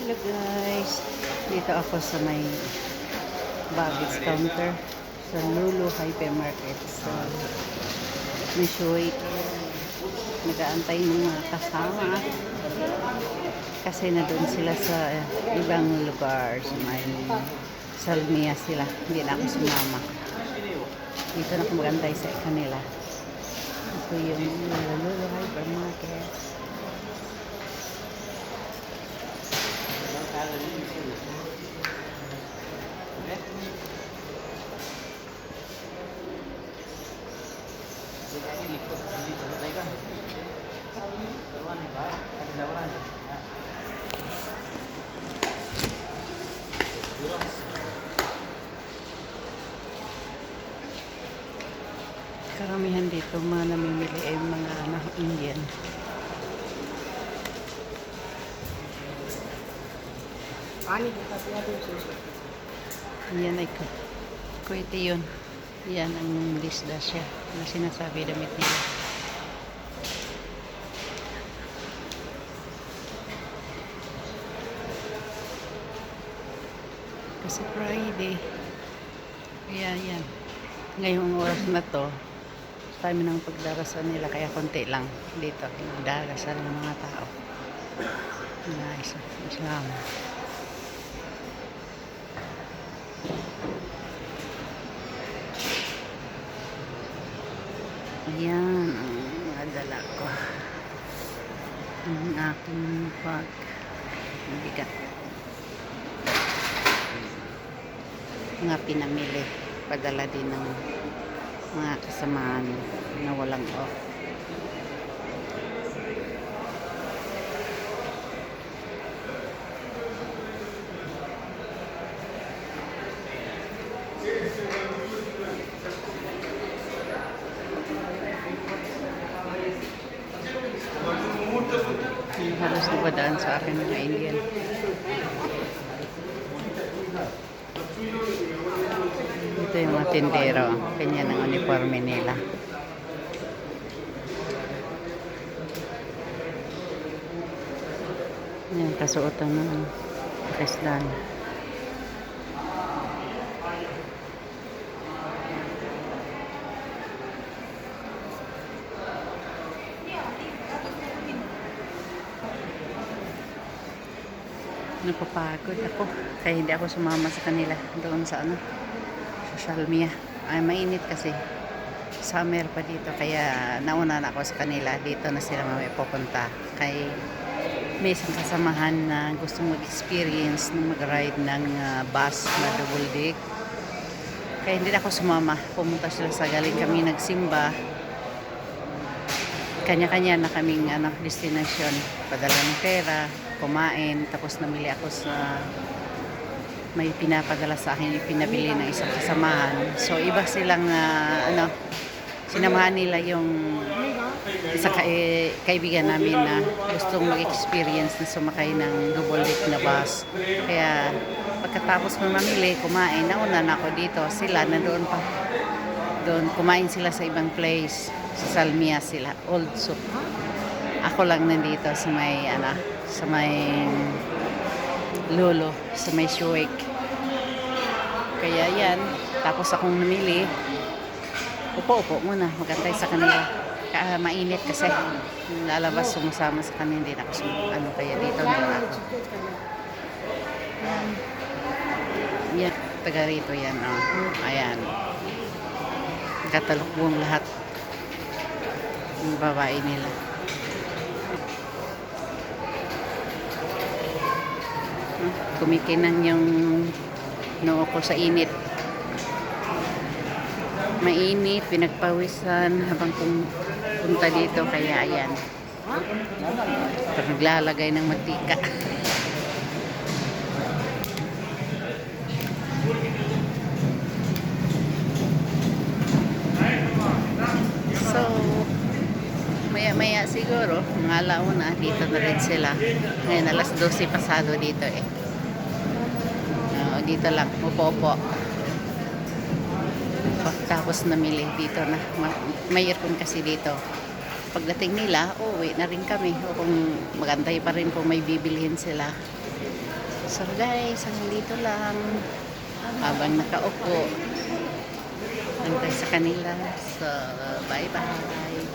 Hello guys, dito ako sa may baggage counter sa Lulu Hypermarket sa Missouri. Nag-aantay ng mga kasama kasi na doon sila sa ibang lugar, sa may Salmia sila. Hindi na ako sumama. Dito na ako mag-antay sa kanila. Ito yung Lulu Hypermarket. Karamihan dito mga namimili ay mga Indian. Yan ay Kuwaiti yun. Yan ang disdasya na sinasabi damit nila. Kasi Friday. Kaya yan. Ngayong oras na to, time ng pagdarasal nila, kaya konti lang dito. Nagdarasal ng mga tao. Nice. Islam. Ayan ang nadala ko. Ang aking bag. Mabigat. Mga pinamili. Padala din ng mga kasamaan na walang off. Halos napadaan sa akin mga Indian. Ito yung mga tindero. Kanya ng uniforme nila. Yan, kasuotan ng Krisdan. Napapagod ako kaya hindi ako sumama sa kanila doon sa sa Salmia. Ay mainit kasi summer pa dito, kaya nauna na ako sa kanila. Dito na sila mamaya pupunta kay may isang kasamahan na gustong mag-experience ng mag-ride ng bus na double deck, kaya hindi na ako sumama. Pumunta sila sa galing kami nagsimba, kanya-kanya na kaming destination. Padala ng pera, kumain, tapos namili ako sa may pinapadala sa akin, pinabili ng isang kasamahan. So iba silang sinamahan nila yung isang kaibigan namin na gustong mag-experience na sumakay ng double deck na bus. Kaya pagkatapos kong mamili, kumain, nauna na ako dito. Sila nandoon pa. Doon kumain sila sa ibang place. Sa Salmia sila, Old Soup. Ako lang nandito sa may sa may Lolo, sa may Shuik. Kaya yan, tapos akong namili. Upo-upo muna, magantay sa kanila. Mainit kasi lalabas, sumasama sa kanila, hindi na ako kaya dito na lang ako. Yan, taga rito yan. Ayan, katalukbong lahat ng babae nila. Kumikinang yung noo ko sa init. Mainit, pinagpawisan habang punta dito, kaya ayan. Naglalagay ng mantika. So maya siguro mga alauna dito na rin sila. Ngayon alas 12 pasado dito dito lang, upo-upo. Tapos namili dito na. May aircon kasi dito. Pagdating nila, uwi na rin kami. O kung magantay pa rin kung may bibilhin sila. So guys, hanggang dito lang. Habang nakaupo, antay sa kanila. So, bye-bye.